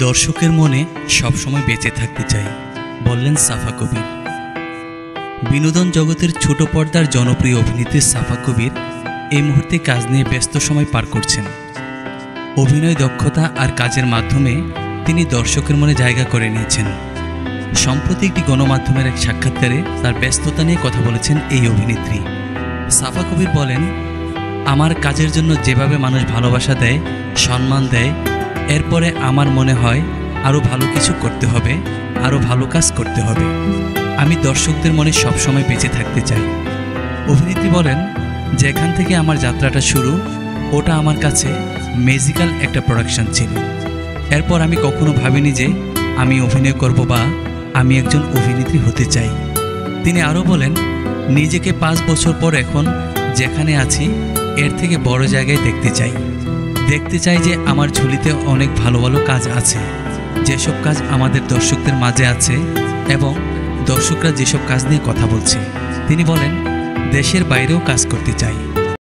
দর্শকের মনে সবসময় বেঁচে থাকতে চাই, বললেন সাফা কবির। বিনোদন জগতের ছোট পর্দার জনপ্রিয় অভিনেত্রী সাফা কবির এই মুহূর্তে কাজ নিয়ে ব্যস্ত সময় পার করছেন। অভিনয় দক্ষতা আর কাজের মাধ্যমে তিনি দর্শকের মনে জায়গা করে নিয়েছেন। সম্প্রতি একটি গণমাধ্যমের এক সাক্ষাৎকারে তার ব্যস্ততা নিয়ে কথা বলেছেন এই অভিনেত্রী। সাফা কবির বলেন, আমার কাজের জন্য যেভাবে মানুষ ভালোবাসা দেয়, সম্মান দেয়, এরপরে আমার মনে হয় আরও ভালো কিছু করতে হবে, আরও ভালো কাজ করতে হবে। আমি দর্শকদের মনে সবসময় বেঁচে থাকতে চাই। অভিনেত্রী বলেন, যেখান থেকে আমার যাত্রাটা শুরু, ওটা আমার কাছে ম্যাজিক্যাল একটা প্রোডাকশন ছিল। এরপর আমি কখনো ভাবিনি যে আমি অভিনয় করব বা আমি একজন অভিনেত্রী হতে চাই। তিনি আরও বলেন, নিজেকে 5 বছর পর এখন যেখানে আছি এর থেকে বড় জায়গায় দেখতে চাই যে আমার ঝুলিতে অনেক ভালো ভালো কাজ আছে, যেসব কাজ আমাদের দর্শকদের মাঝে আছে এবং দর্শকরা যেসব কাজ নিয়ে কথা বলছে। তিনি বলেন, দেশের বাইরেও কাজ করতে চাই।